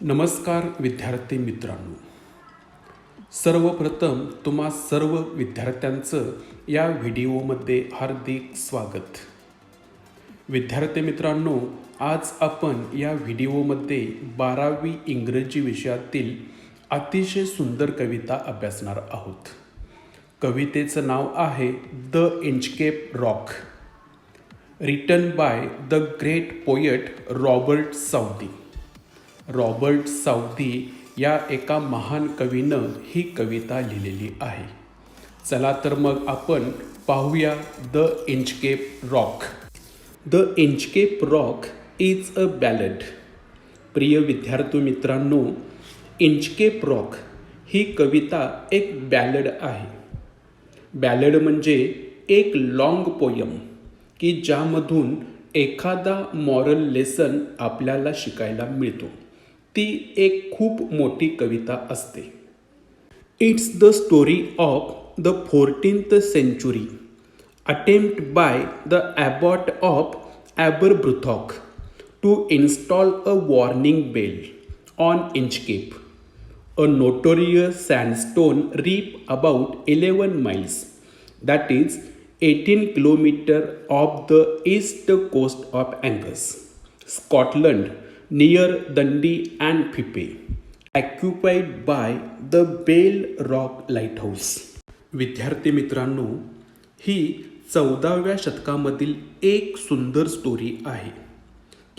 नमस्कार विद्यार्थी मित्रांनो, सर्वप्रथम तुम्हा सर्व विद्यार्थ्यांचं या व्हिडिओमध्ये हार्दिक स्वागत. विद्यार्थी मित्रांनो, आज आपण या व्हिडिओमध्ये 12वी इंग्रजी विषयातील अतिशय सुंदर कविता अभ्यासणार आहोत. कवितेचं नाव आहे the Inchcape rock, written by the great poet Robert Southey. Robert Southey या एका महान कवीनं ही कविता लिहिलेली आहे. चला तर मग आपण पाहूया the Inchcape rock. The Inchcape rock is a ballad. प्रिय विद्यार्थी मित्रांनो, इंचकेप रॉक ही कविता एक बॅलड आहे. बॅलड म्हणजे एक लॉंग पोयम की ज्यामधून एखादा मॉरल लेसन आपल्याला शिकायला मिळतो. ती एक खूप मोठी कविता असते. It's the story of the 14th century attempt by the abbot of Aberbrothok to install a warning bell on Inchcape, a notorious sandstone reef about 11 miles, that is 18 kilometers off the east coast of Angus, Scotland, near Dundee and Fife, occupied by the Bell Rock Lighthouse. विद्यार्थी मित्रांनो, ही 14व्या शतकामधील एक सुंदर story आहे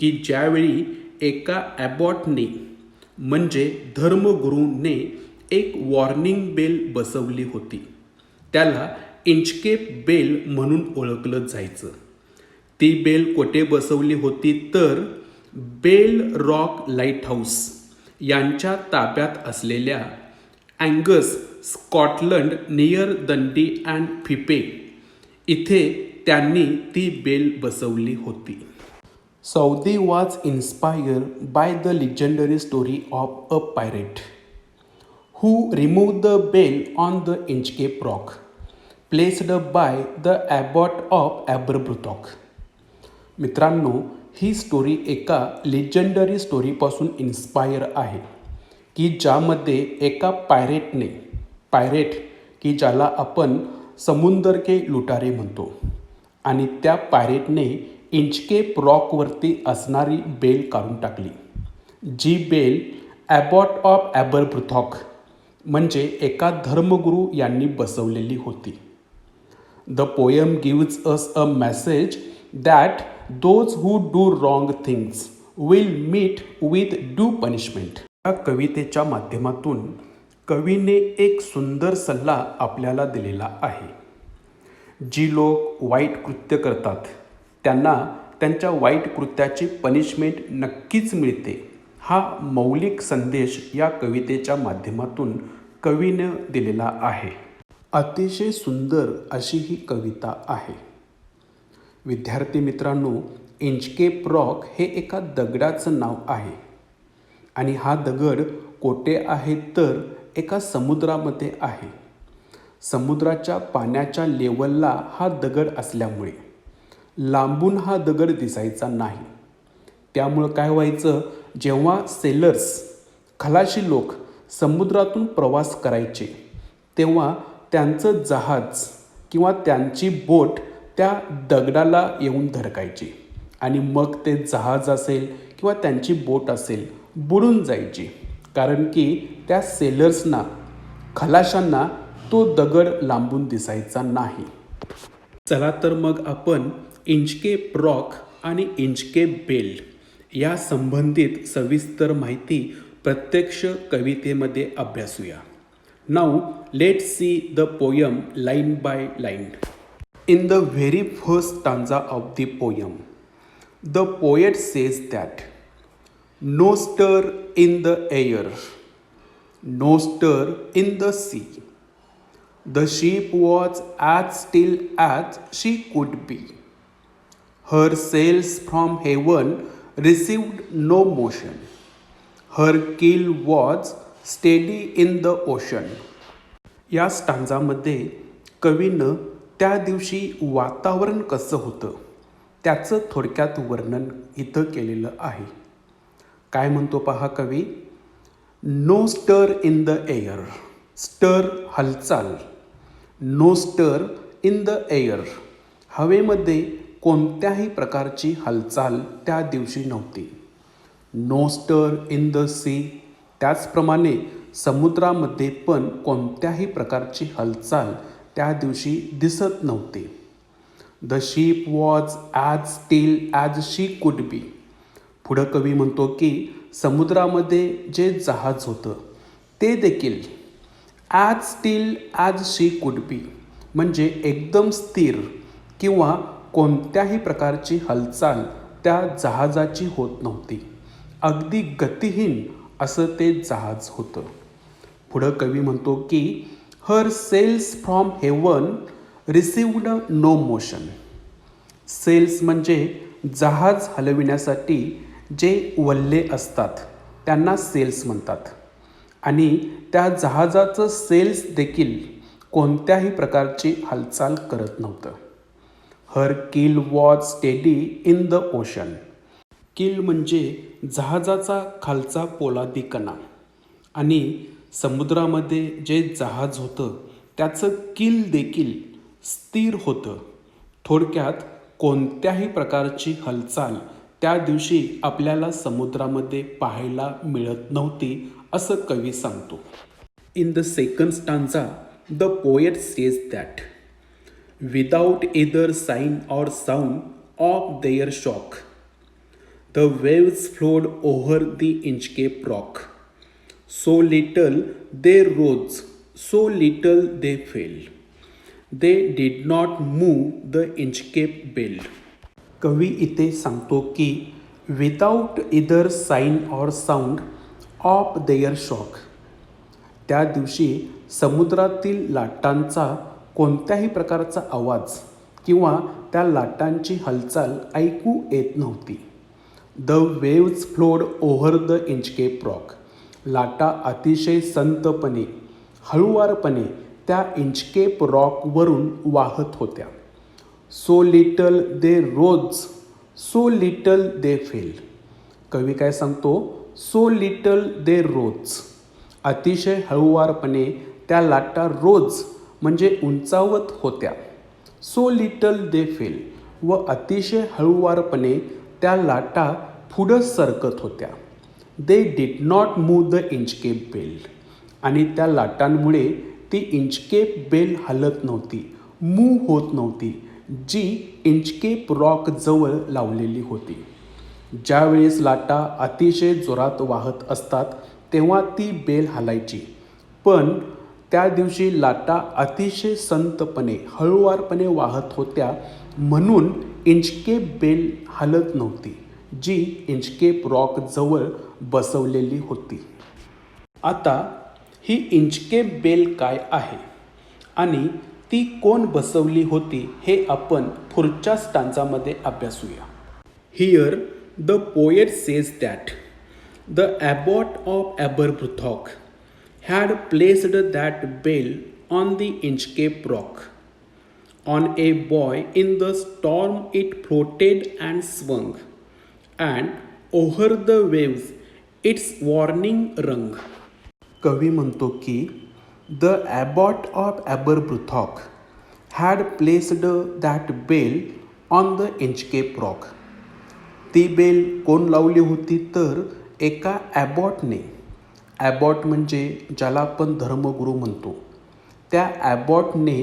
की ज्यावेळी एका ॲबॉटने म्हणजे धर्मगुरूने एक वॉर्निंग बेल बसवली होती. त्याला इंचकेप बेल म्हणून ओळखलं जायचं. ती बेल कोठे बसवली होती तर बेल रॉक लाईट हाऊस यांच्या ताब्यात असलेल्या Angus, Scotland, near Dundee and Fife इथे त्यांनी ती बेल बसवली होती. Saudi was inspired by the legendary story of a pirate who removed the bell on the Inchcape Rock, placed by the abbot of Aberbrothock. मित्रांनो, ही story एका लिजंडरी स्टोरीपासून inspire आहे की ज्यामध्ये एका पायरेट की ज्याला आपण समुंदर के लुटारे म्हणतो, आणि त्या पायरेटने इंचकेप रॉकवरती असणारी बेल काढून टाकली, जी बेल ॲबॉट ऑफ ॲबरब्रुथॉक म्हणजे एका धर्मगुरू यांनी बसवलेली होती. The poem gives us a message that those who do wrong things will meet with due punishment. या कवितेच्या माध्यमातून कवीने एक सुंदर सल्ला आपल्याला दिलेला आहे. जी लोक वाईट कृत्य करतात त्यांना त्यांच्या वाईट कृत्याची पनिशमेंट नक्कीच मिळते. हा मौलिक संदेश या कवितेच्या माध्यमातून कवीनं दिलेला आहे. अतिशय सुंदर अशी ही कविता आहे. विद्यार्थी मित्रांनो, इंचकेप रॉक हे एका दगडाचं नाव आहे आणि हा दगड कोठे आहे तर एका समुद्रामध्ये आहे. समुद्राच्या पाण्याच्या लेवलला हा दगड असल्यामुळे लांबून हा दगड दिसायचा नाही. त्यामुळं काय व्हायचं, जेव्हा सेलर्स खलाशी लोक समुद्रातून प्रवास करायचे तेव्हा त्यांचं जहाज किंवा त्यांची बोट त्या दगडाला येऊन धडकायची आणि मग ते जहाज असेल किंवा त्यांची बोट असेल बुडून जायची, कारण की त्या सेलर्सना, खलाशांना तो दगड लांबून दिसायचा नाही. चला तर मग आपण इंचकेप रॉक आणि इंचकेप बेल या संबंधित सविस्तर माहिती प्रत्यक्ष कवितेमध्ये अभ्यासूया. Now let's see the poem line by line. In the very first stanza of the poem the poet says that no stir in the air, no stir in the sea, the ship was as still as she could be. Her sails from heaven received no motion. Her keel was steady in the ocean. या स्टांजामध्ये कवीनं त्या दिवशी वातावरण कसं होतं त्याचं थोडक्यात वर्णन इथं केलेलं आहे. काय म्हणतो पहा कवी, no stir in the air. स्टर हालचाल. No stir in the air. हवेमध्ये कोणत्याही प्रकारची हालचाल त्या दिवशी नव्हती. No stir in the C. त्याचप्रमाणे समुद्रामध्ये पण कोणत्याही प्रकारची हालचाल त्या दिवशी दिसत नव्हती. The ship was as steel as she could be. पुढं कवी म्हणतो की समुद्रामध्ये जे जहाज होतं ते देखील as steel as she could be म्हणजे एकदम स्थिर किंवा कोणत्याही प्रकारची हालचाल त्या जहाजाची होत नव्हती. अगदी गतिहीन असं ते जहाज होतं. पुढं कवी म्हणतो की her sails from heaven received no motion. Sails म्हणजे जहाज हलविण्यासाठी जे वल्हे असतात त्यांना सेल्स म्हणतात. आणि त्या जहाजाचं सेल्स देखील कोणत्याही प्रकारची हालचाल करत नव्हतं. Her keel was steady in the ocean. Keel म्हणजे जहाजाचा खालचा पोलादी कणा. आणि समुद्रामध्ये जे जहाज होतं त्याचं किल देखील स्थिर होतं. थोडक्यात कोणत्याही प्रकारची हालचाल त्या दिवशी आपल्याला समुद्रामध्ये पाहायला मिळत नव्हती असं कवी सांगतो. In the second stanza the poet says that without either sign or sound of their shock, the waves flowed over the Inchcape rock. So little they rose, so little they fell. They did not move the Inchcape bell. कवी इथे सांगतो की without इदर sign और sound of their shock. त्या दिवशी समुद्रातील लाटांचा कोणत्याही प्रकारचा आवाज किंवा त्या लाटांची हालचाल ऐकू येत नव्हती. The waves flowed over the Inchcape rock. लाटा अतिशय संतपणे हळुवारपणे त्या इंचकेप रॉकवरून वाहत होत्या. सो लिटल दे रोज, सो लिटल दे फेल. कवी काय सांगतो? सो लिटल दे रोज. अतिशय हळुवारपणे त्या लाटा रोज म्हणजे उंचावत होत्या. सो लिटल दे फेल व अतिशय हळुवारपणे त्या लाटा पुढं सरकत होत्या. They did not move the Inchcape bell. आणि त्या लाटांमुळे ती इंचकेप बेल हलत नव्हती, मूव्ह होत नव्हती, जी इंचकेप रॉक जवळ लावलेली होती. ज्यावेळेस लाटा अतिशय जोरात वाहत असतात तेव्हा ती बेल हलायची. पण त्या दिवशी लाटा अतिशय संतपणे हळुवारपणे वाहत होत्या म्हणून इंचकेप बेल हलत नव्हती, जी इंचकेप रॉक जवळ बसवलेली होती. आता ही इंचकेप बेल काय आहे आणि ती कोण बसवली होती हे आपण पुढच्या स्टांजामध्ये अभ्यासूया. Here the poet says that the abbot of Aberbrothok had placed that bell on the Inchcape rock. On a buoy in the storm it floated and swung, and over the waves its warning rung. कवी म्हणतो की the abbot of Aberbrothock had placed that bell on the Inchcape rock. ती bell कोण लावली होती तर एका ॲबॉटने. ॲबॉट म्हणजे ज्याला आपण धर्मगुरू म्हणतो, त्या ॲबॉटने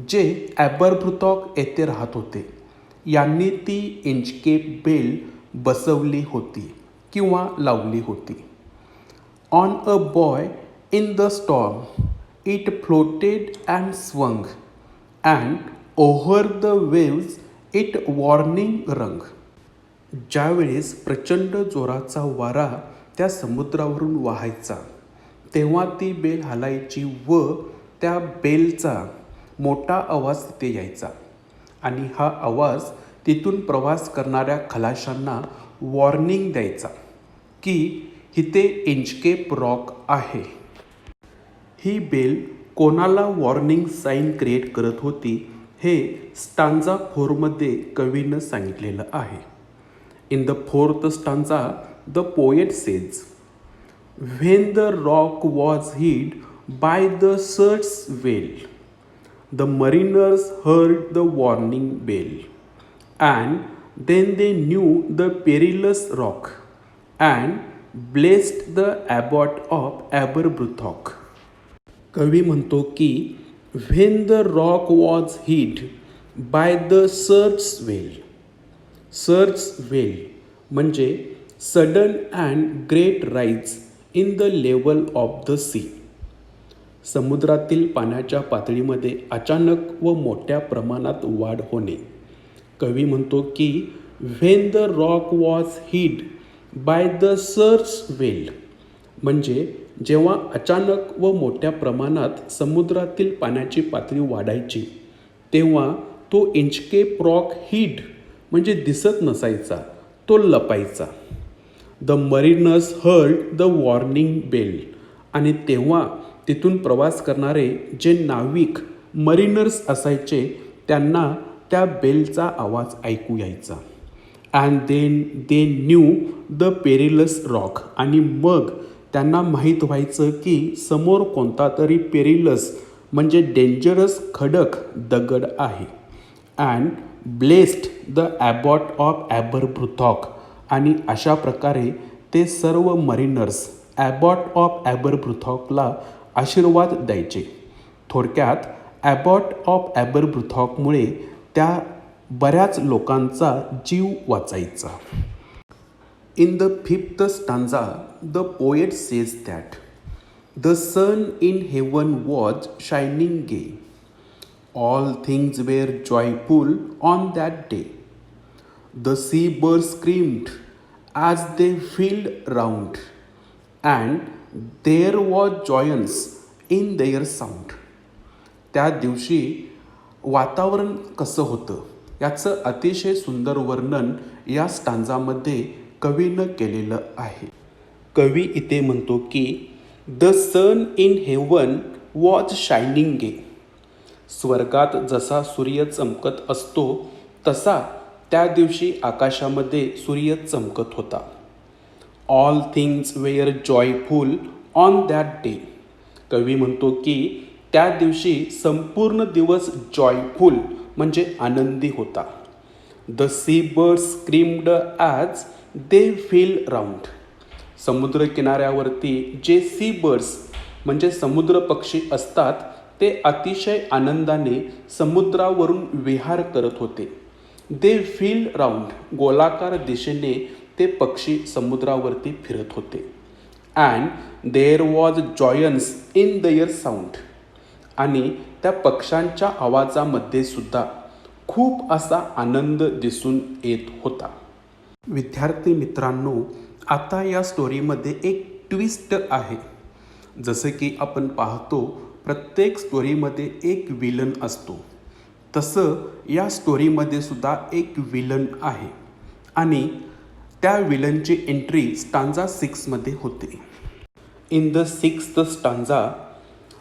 जे ॲबरब्रुथॉक येथे राहत होते यांनी ती इंचकेप बेल बसवली होती किंवा लावली होती. On a boy in the storm it floated and swung, and over the waves it warning रंग. ज्यावेळेस प्रचंड जोराचा वारा त्या समुद्रावरून वाहायचा तेव्हा ती बेल हलायची व त्या बेलचा मोठा आवाज तिथे यायचा. आणि हा आवाज तिथून प्रवास करणाऱ्या खलाशांना वॉर्निंग द्यायचा की इथे इंचकेप रॉक आहे. ही बेल कोणाला वॉर्निंग साईन क्रिएट करत होती हे स्टांजा 4मध्ये कवीनं सांगितलेलं आहे. In the fourth stanza, the poet says, When the rock was hid by the surf's wail, the mariners heard the warning bell, and then they knew the perilous rock, and blessed the abbot of Aberbrothock. कवी म्हणतो की when the rock was hid by the surf's wail. Surge swell म्हणजे sudden and great rise in the level of the sea. समुद्रातील पाण्याच्या पातळीमध्ये अचानक व मोठ्या प्रमाणात वाढ होणे. कवी म्हणतो की व्हेन द रॉक वॉज हिड बाय द सर्च वेल म्हणजे जेव्हा अचानक व मोठ्या प्रमाणात समुद्रातील पाण्याची पातळी वाढायची तेव्हा तो इंचकेप रॉक हिड म्हणजे दिसत नसायचा, तो लपायचा. The mariners heard the warning bell आणि तेव्हा तिथून प्रवास करणारे जे नाविक मरीनर्स असायचे त्यांना त्या बेलचा आवाज ऐकू यायचा. And then they knew the perilous rock आणि मग त्यांना माहीत व्हायचं की समोर कोणता तरी पेरिलस म्हणजे डेंजरस खडक दगड आहे. And blessed the abbot of Aberbrothok आणि अशा प्रकारे ते सर्व मरीनर्स ॲबॉट ऑफ ॲबरब्रुथॉकला आशीर्वाद द्यायचे. थोडक्यात ॲबॉट ऑफ ॲबरब्रुथॉकमुळे त्या बऱ्याच लोकांचा जीव वाचायचा. In the fifth stanza, the poet says that the sun in heaven was shining gay. All things were joyful on that day. The seabirds screamed as they filled round, and there was joyance in their sound. त्या दिवशी वातावरण कसं होतं याचं अतिशय सुंदर वर्णन या स्टांजामध्ये कवीनं केलेलं आहे. कवी इथे म्हणतो की the sun in heaven was shining gay. स्वर्गात जसा सूर्य चमकत असतो तसा त्या दिवशी आकाशामध्ये सूर्य चमकत होता. All things were joyful on that day. कवी म्हणतो की त्या दिवशी संपूर्ण दिवस जॉयफुल म्हणजे आनंदी होता. The sea birds screamed as they फील राऊंड. समुद्र किनाऱ्यावरती जे सी बर्ड्स म्हणजे समुद्र पक्षी असतात ते अतिशय आनंदाने समुद्रावरून विहार करत होते. दे फील राऊंड गोलाकार दिशेने ते पक्षी समुद्रावरती फिरत होते. And there was joyance in their sound आणि त्या पक्ष्यांच्या आवाजामध्ये सुद्धा खूप असा आनंद दिसून येत होता. विद्यार्थी मित्रांनो, आता या स्टोरीमध्ये एक ट्विस्ट आहे. जसं की आपण पाहतो प्रत्येक स्टोरीमध्ये एक विलन असतो, तसं या स्टोरीमध्ये सुद्धा एक विलन आहे आणि त्या विलनची एंट्री स्टांजा 6मध्ये होते. In the 6th stanza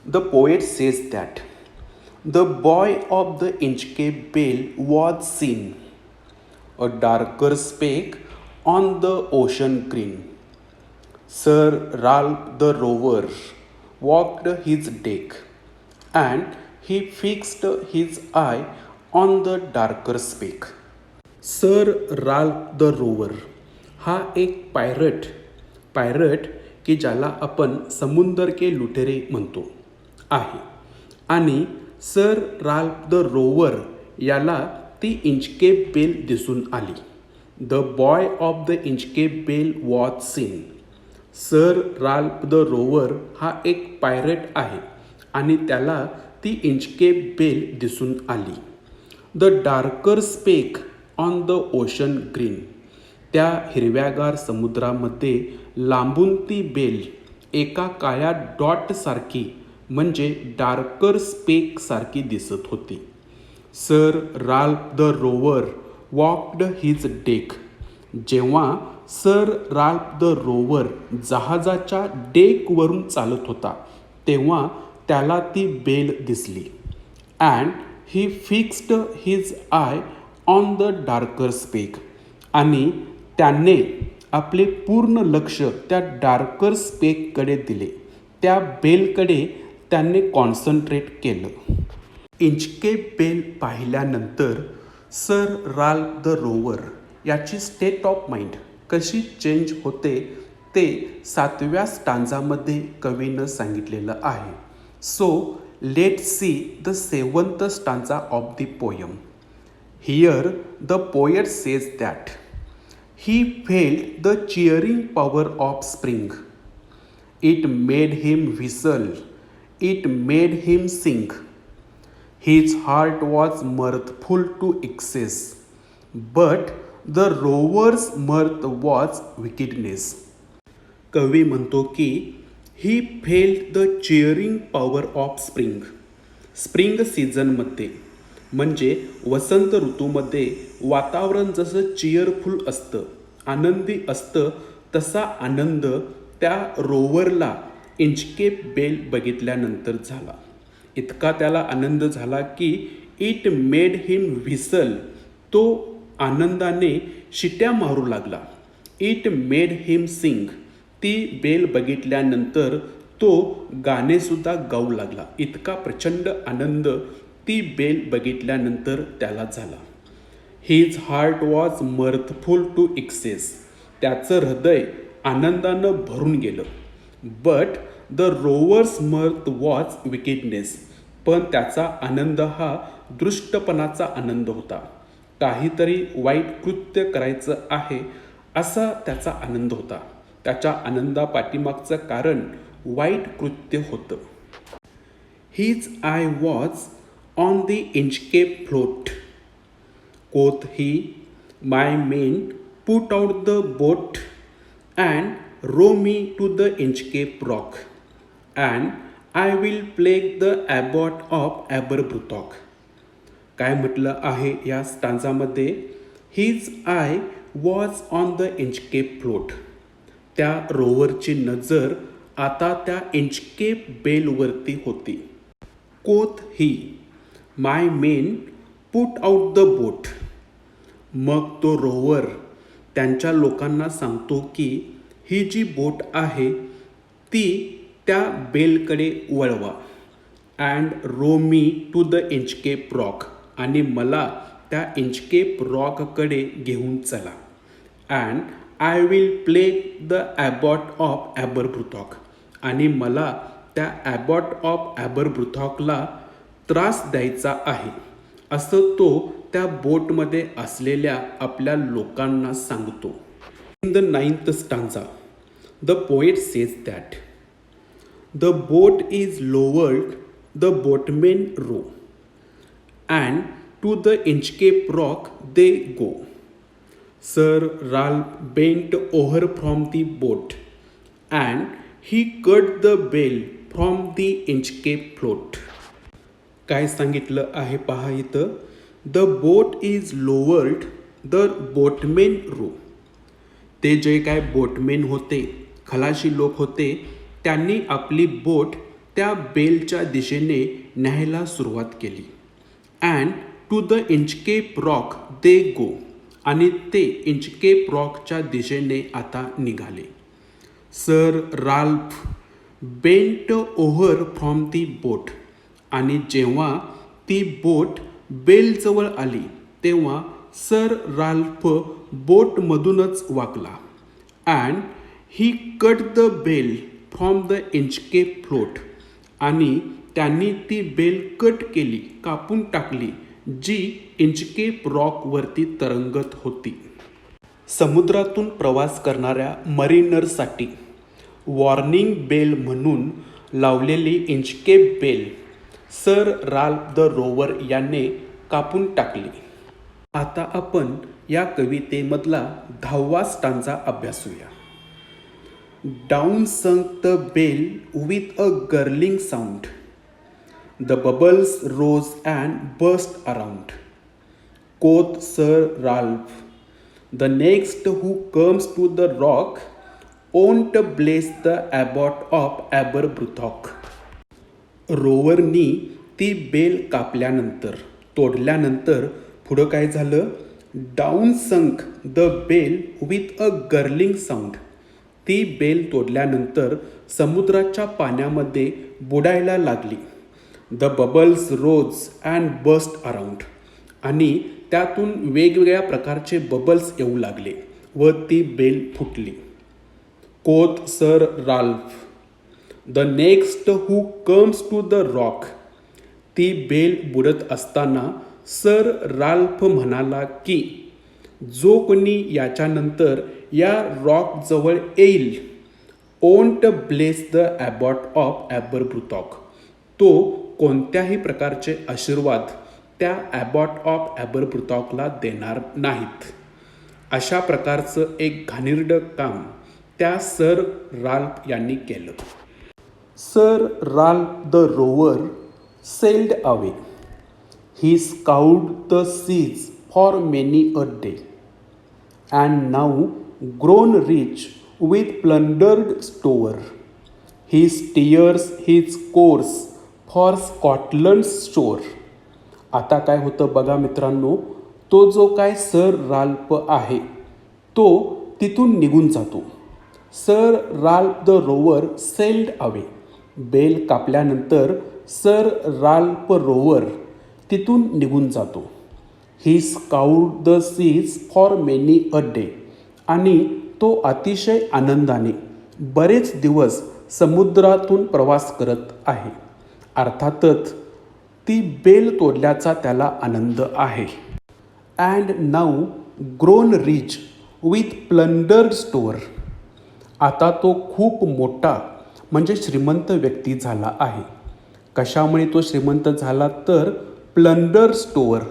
the poet says that the buoy of the Inchcape bell was seen. A darker speck on the ocean green. Sir Ralph the Rover walked his deck, and he fixed his eye on the darker speck. Sir Ralph the Rover हा एक pirate की ज्याला आपण समुंदर के लुटेरे म्हणतो आहे आणि सर राल्फ द रोवर याला ती इंचकेप बेल दिसून आली. The buoy of the Inchcape bell was seen. Sir Ralph the Rover हा एक पायरेट आहे आणि त्याला ती इंचकेप बेल दिसून आली. The darker speck on the ocean green. त्या हिरव्यागार समुद्रामध्ये लांबून ती बेल एका काळ्या डॉटसारखी म्हणजे डार्कर स्पेकसारखी दिसत होती. Sir Ralph the Rover walked his deck. जेव्हा सर राल्फ द रोवर जहाजाच्या डेकवरून चालत होता तेव्हा त्याला ती बेल दिसली. And he fixed his eye on the darker speck आणि त्याने आपले पूर्ण लक्ष त्या डार्कर स्पेककडे दिले. त्या बेलकडे त्यांनी कॉन्सन्ट्रेट केलं. इंचकेप बेल पाहिल्यानंतर सर राल्फ द रोवर याची स्टेट ऑफ माइंड कशी चेंज होते ते 7व्या स्टांजामध्ये कवीनं सांगितलेलं आहे. So let see the 7th stanza of the poem. Here the poet says that he felt the cheering power of spring. It made him whistle, it made him sing. His heart was mirthful to excess, but the rover's mirth was wickedness. कवी म्हणतो की he felt the cheering power of spring. Spring सीझनमध्ये म्हणजे वसंत ऋतूमध्ये वातावरण जसं cheerful असतं, आनंदी असतं, तसा आनंद त्या रोवरला इंचकेप बेल बघितल्यानंतर झाला. इतका त्याला आनंद झाला की इट मेड हिम व्हिसल. तो आनंदाने शिट्या मारू लागला. It made him Singh. ती बेल बघितल्यानंतर तो गाणेसुद्धा गाऊ लागला. इतका प्रचंड आनंद ती बेल बघितल्यानंतर त्याला झाला. His heart was mirthful to excess. त्याचं हृदय आनंदानं भरून गेलं. But the rover's mirth was wickedness. पण त्याचा आनंद हा दृष्टपणाचा आनंद होता. काहीतरी वाईट कृत्य करायचं आहे असा त्याचा आनंद होता. त्याच्या आनंदापाठीमागचं कारण वाईट कृत्य होतं. His eye was on the Inchcape float. quoth he, my men put out the boat and row me to the Inchcape rock, and I will plague the abbot of Aberbrothock. काय म्हटलं आहे या स्टांजामध्ये? His eye was on the Inchcape float. त्या रोवरची नजर आता त्या इंचकेप बेलवरती होती. Quoth he, my men put out the boat. मग तो रोवर त्यांच्या लोकांना सांगतो की ही जी बोट आहे ती त्या बेलकडे वळवा. And row me to the Inchcape rock. आणि मला त्या इंचकेप रॉककडे घेऊन चला. And I will plague the abbot of Aberbrothok. आणि मला त्या ॲबॉट ऑफ ॲबरब्रुथॉकला त्रास द्यायचा आहे असं तो त्या बोटमध्ये असलेल्या आपल्या लोकांना सांगतो. In the 9th stanza the poet says that the boat is lowered, the boatmen row, and to the Inchcape rock they go. Sir Ralph bent over from the boat and he cut the bell from the Inchcape float. काय सांगितलं आहे पहा इथं? The boat is lowered, the boatmen row. ते जे काय बोटमेन होते, खलाशी लोक होते, त्यांनी आपली बोट त्या बेलच्या दिशेने न्यायला सुरुवात केली. And to the Inchcape rock they go. आणि ते इंचकेप रॉकच्या दिशेने आता निघाले. Sir Ralph bent over from the boat. आणि जेव्हा ती बोट बेलजवळ आली तेव्हा सर राल्फ बोटमधूनच वाकला. And he cut the bell from the Inchcape float. आणि त्यांनी ती बेल कट केली, कापून टाकली, जी इंचकेप रॉकवरती तरंगत होती. समुद्रातून प्रवास करणाऱ्या मरीनरसाठी वॉर्निंग बेल म्हणून लावलेली Inchcape bell sir Ralph the rover याने कापून टाकली. आता आपण या कवितेमधला 10वा स्टांजा अभ्यासूया. Down sunk the bell with a gurgling sound. The bubbles rose and burst around. Quoth sir Ralph, the next who comes to the rock won't bless the abbot of Aberbrothok. रोवरनी ती bell कापल्यानंतर, तोडल्यानंतर पुढं काय झालं? Down sunk the bell with a gurgling sound. ती bell तोडल्यानंतर समुद्राच्या पाण्यामध्ये बुडायला लागली. The bubbles rose and burst around. आणि त्यातून वेगवेगळ्या प्रकारचे बबल्स येऊ लागले व ती बेल फुटली. Quoth sir Ralph. The next who comes to the rock. ती बेल बुडत असताना सर राल्फ म्हणाला की जो कोणी याच्यानंतर या रॉक जवळ येईल, ओंट ब्लेस द ॲबॉट ऑफ ॲबरब्रुथॉक. तो कोणत्याही प्रकारचे आशीर्वाद त्या ॲबॉट ऑफ ॲबरब्रुथॉकला देणार नाहीत. अशा प्रकारचं एक घाणेरडं काम त्या सर राल्फ यांनी केलं. Sir Ralph the rover sailed away. He scoured the seas for many a day and now grown rich with plundered store. He steers his course for Scotland shore. आता काय होतं बघा मित्रांनो, तो जो काय सर राल्फ आहे तो तिथून निघून जातो. Sir Ralph the rover sailed away. Bell कापल्यानंतर सर राल्फ रोवर तिथून निघून जातो. He scoured the seas for many a day. आणि तो अतिशय आनंदाने बरेच दिवस समुद्रातून प्रवास करत आहे. अर्थातच ती बेल तोडल्याचा त्याला आनंद आहे. And now grown rich with plundered store. आता तो खूप मोठा म्हणजे श्रीमंत व्यक्ती झाला आहे. कशामुळे तो श्रीमंत झाला तर प्लंडर स्टोअर,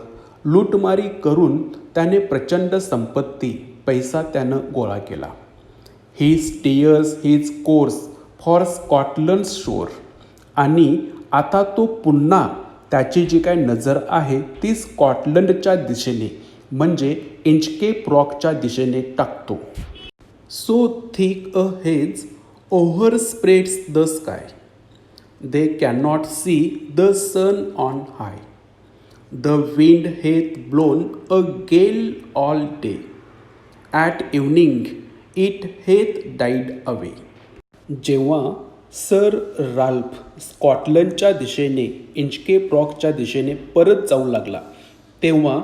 लूटमारी करून त्याने प्रचंड संपत्ती पैसा त्यानं गोळा केला. ही steers his course for Scotland शोर. आणि आता तो पुन्हा त्याची जी काय नजर आहे ती स्कॉटलंडच्या दिशेने म्हणजे इंचकेप रॉकच्या दिशेने टाकतो. So thick a haze overspreads the sky. They cannot see the sun on high. The wind hath blown a gale all day. At evening it hath died away. जेव्हा सर राल्फ स्कॉटलंडच्या दिशेने Inchcape रॉकच्या दिशेने परत जाऊ लागला तेव्हा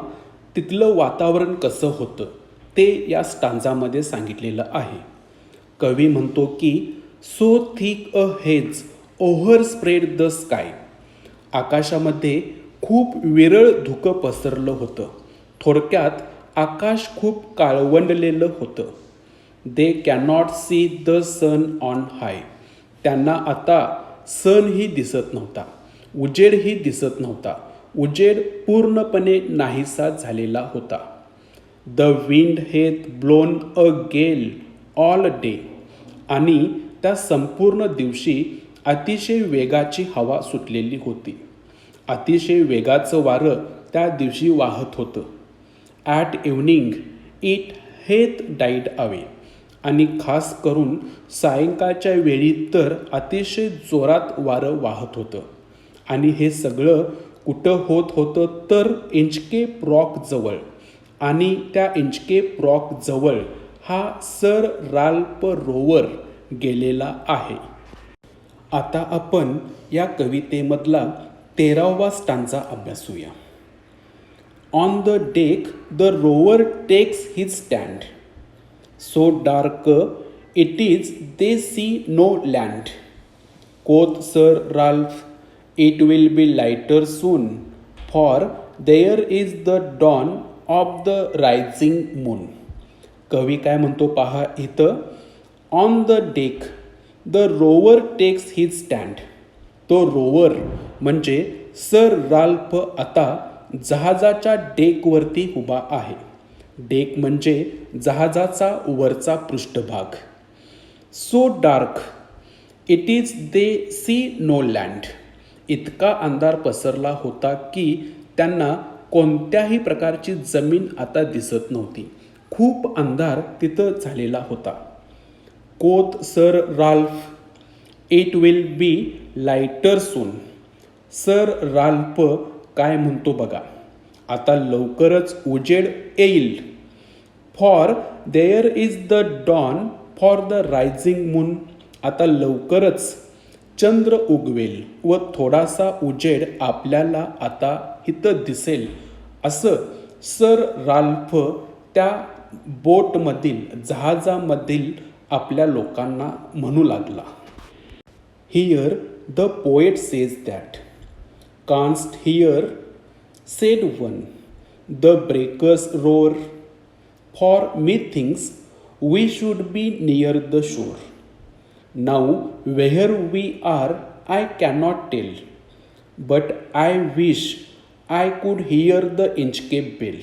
तिथलं वातावरण कसं होतं ते या स्टांजामध्ये सांगितलेलं आहे. कवी म्हणतो की so thick a haze overspread the sky. आकाशामध्ये खूप विरळ धुकं पसरलं होतं. थोडक्यात आकाश खूप काळवंडलेलं होतं. They cannot see the sun on high. त्यांना आता सनही दिसत नव्हता, उजेडही दिसत नव्हता. उजेड पूर्णपणे नाहीसा झालेला होता. The wind hath blown a gale all day. आणि त्या संपूर्ण दिवशी अतिशय वेगाची हवा सुटलेली होती. अतिशय वेगाचं वारं त्या दिवशी वाहत होतं. At evening it hath died away. आणि खास करून सायंकाळच्या वेळी तर अतिशय जोरात वारं वाहत होतं. आणि हे सगळं कुठं होत होतं तर इंचकेप रॉक जवळ. आणि त्या इंचकेप रॉक जवळ हा सर राल्फ रोवर गेलेला आहे. आता आपण या कवितेमधला 13वा स्टांजा अभ्यासूया. On the deck the rover takes his stand. So dark it is they see no land. Quoth sir Ralph it will be lighter soon for there is the dawn of the rising moon. कवी काय म्हणतो पहा इथं. On the deck the rover takes his stand. तो rover म्हणजे sir Ralph आता जहाजाच्या डेकवरती उभा आहे. डेक म्हणजे जहाजाचा वरचा पृष्ठभाग. So dark it is they see no land. इतका अंधार पसरला होता की त्यांना कोणत्याही प्रकारची जमीन आता दिसत नव्हती. खूप अंधार तिथं झालेला होता. Quoth sir Ralph it will be lighter soon. Sir Ralph काय म्हणतो बघा. आता लवकरच उजेड येईल. For there is the dawn for the rising moon. आता लवकरच चंद्र उगवेल व थोडासा उजेड आपल्याला आता इथं दिसेल, असं सर राल्फ त्या बोटमधील जहाजामधील आपल्या लोकांना म्हणू लागला. Here the poet says that. Canst hear said one, the breakers roar, for methinks we should be near the shore. Now where we are I cannot tell, but I wish I could hear the Inchcape bell.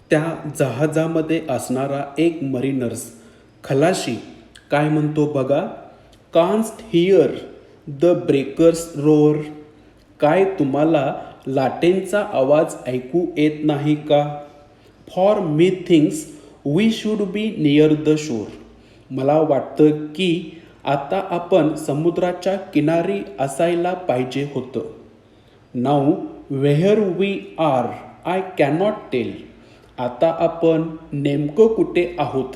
त्या जहाजामध्ये असणारा एक mariners खलाशी काय म्हणतो बघा. Canst hear the breakers roar. काय तुम्हाला लाटेंचा आवाज ऐकू येत नाही का. For methinks we should be near the shore. मला वाटतं की आता आपण समुद्राच्या किनारी असायला पाहिजे होतं. Now where we are I cannot tell. आता आपण नेमकं कुठे आहोत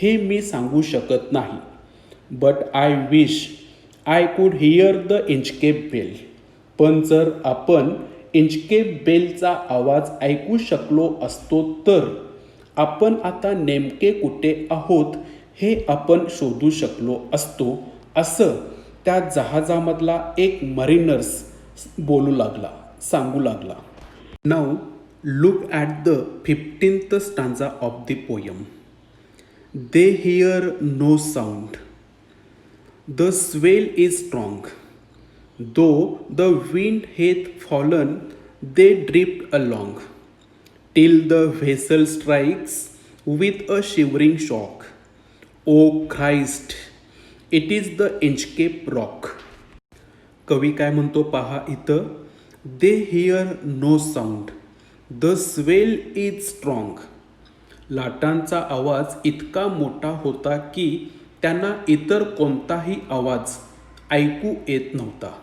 हे मी सांगू शकत नाही. But I wish I could hear the Inchcape bell. पण जर आपण इंचकेप बेलचा आवाज ऐकू शकलो असतो तर आपण आता नेमके कुठे आहोत हे आपण शोधू शकलो असतो, असं त्या जहाजामधला एक मरीनर्स बोलू लागला, सांगू लागला. Now look at the 15th stanza of the poem. They hear no sound. The swell is strong. Though the wind hath fallen, they drift along, till the vessel strikes with a shivering shock. O Christ, it is the Inchcape rock. कवी काय म्हणतो पहा इथं. They hear no sound. The swell is strong. लाटांचा आवाज इतका मोठा होता की त्यांना इतर कोणताही आवाज ऐकू येत नव्हता.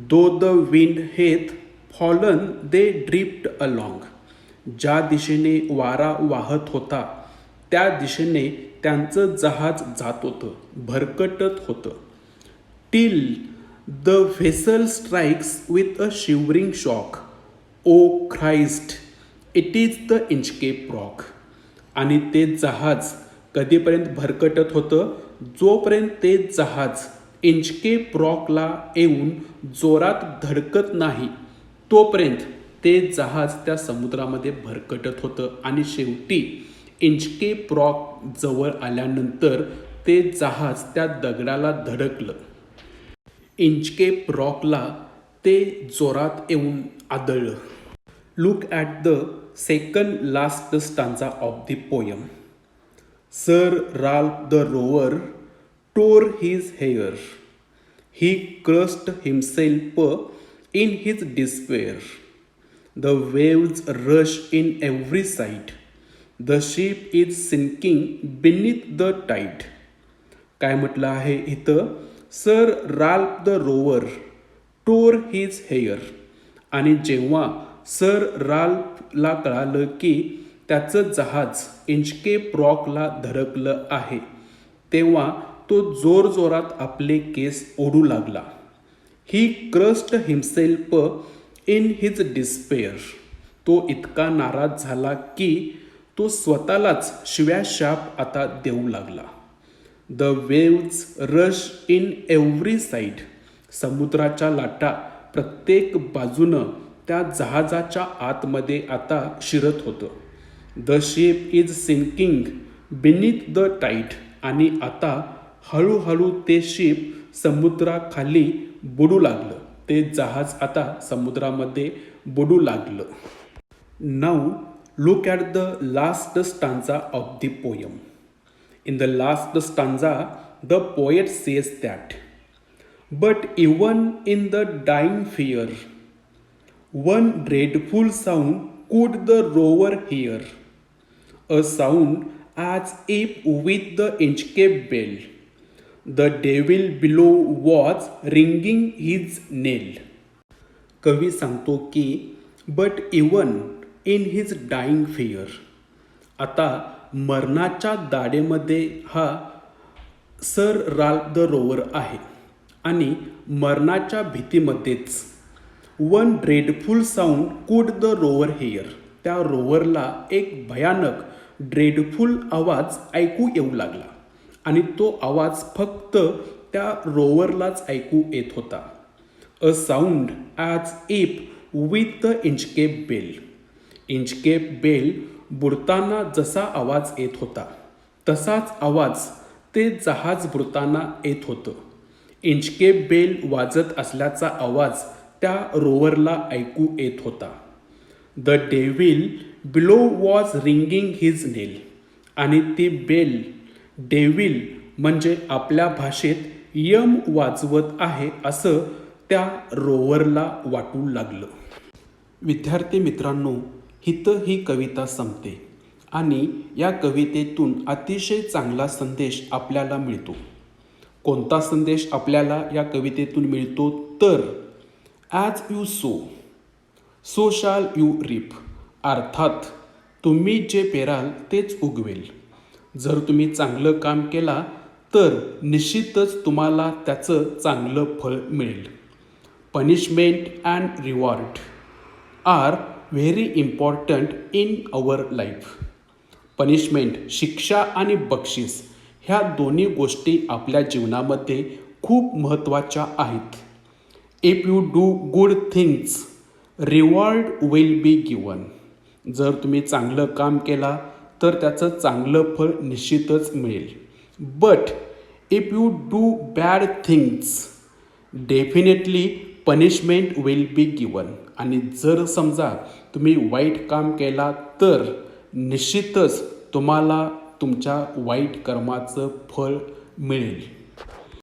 Though the wind hath fallen, they drift along. ज्या दिशेने वारा वाहत होता त्या दिशेने त्यांचं जहाज जात होतं, भरकटत होतं. Till the vessel strikes with a shivering shock. O Christ, it is the Inchcape rock. आणि ते जहाज कधीपर्यंत भरकटत होतं, जोपर्यंत ते जहाज इंचकेप रॉकला येऊन जोरात धडकत नाही तोपर्यंत ते जहाज त्या समुद्रामध्ये भरकटत होतं. आणि शेवटी इंचकेप रॉक जवळ आल्यानंतर ते जहाज त्या दगडाला धडकलं. इंचकेप रॉकला ते जोरात येऊन आदळलं. Look at the second last stanza of the poem. Sir Ralph the rover tore his hair. He crushed himself in his despair. The waves rush in every side. The ship is sinking beneath the tide. काय म्हटलं आहे इथं. Sir Ralph the Rover tore his hair. आणि जेव्हा sir राल्फला कळालं की त्याचं जहाज इंचकेप रॉकला धडकलं आहे तेव्हा तो जोरजोरात आपले केस ओढू लागला. ही crust himself in his despair. तो इतका नाराज झाला की तो स्वतःलाच शिव्या शाप आता देऊ लागला. The waves rush in every side. समुद्राच्या लाटा प्रत्येक बाजूनं त्या जहाजाच्या आतमध्ये आता शिरत होतं. The ship is sinking beneath the tide. आणि आता हळूहळू ते शिप समुद्राखाली बुडू लागलं. ते जहाज आता समुद्रामध्ये बुडू लागलं. Now look at the last stanza of the poem. In the last stanza the poet says that. But even in the dying fear one dreadful sound could the rover hear. A sound as if with the Inchcape bell, the devil below was ringing his knell. कवी सांगतो की but even in his dying fear. आता मरणाच्या दाढेमध्ये हा sir Ralph the rover आहे आणि मरणाच्या भीतीमध्येच one dreadful sound could the rover hair. त्या रोवरला एक भयानक ड्रेडफुल आवाज ऐकू येऊ लागला आणि तो आवाज फक्त त्या रोवरलाच ऐकू येत होता. A sound as if with the Inchcape bell. Inchcape bell बुडताना जसा आवाज येत होता तसाच आवाज ते जहाज बुडताना येत होतं. इंचकेप बेल वाजत असल्याचा आवाज त्या रोवरला ऐकू येत होता. The devil below was ringing his knell. आणि ती बेल डेव्हिल म्हणजे आपल्या भाषेत यम वाजवत आहे असं त्या रोवरला वाटू लागलं. विद्यार्थी मित्रांनो, इथं ही कविता संपते आणि या कवितेतून अतिशय चांगला संदेश आपल्याला मिळतो. कोणता संदेश आपल्याला या कवितेतून मिळतो तर ॲज यू सो शाल यू रीप. अर्थात तुम्ही जे पेराल तेच उगवेल. जर तुम्ही चांगलं काम केला तर निश्चितच तुम्हाला त्याचं चांगलं फळ मिळेल. Punishment and reward are very important in our life. Punishment शिक्षा आणि बक्षीस ह्या दोन्ही गोष्टी आपल्या जीवनामध्ये खूप महत्त्वाच्या आहेत. If you do good things reward will be given. जर तुम्ही चांगलं काम केला तर त्याचं चांगलं फळ निश्चितच मिळेल. But if you do bad things definitely punishment will be given. आणि जर समजा तुम्ही वाईट काम केला तर निश्चितच तुम्हाला तुमच्या वाईट कर्माचं फळ मिळेल.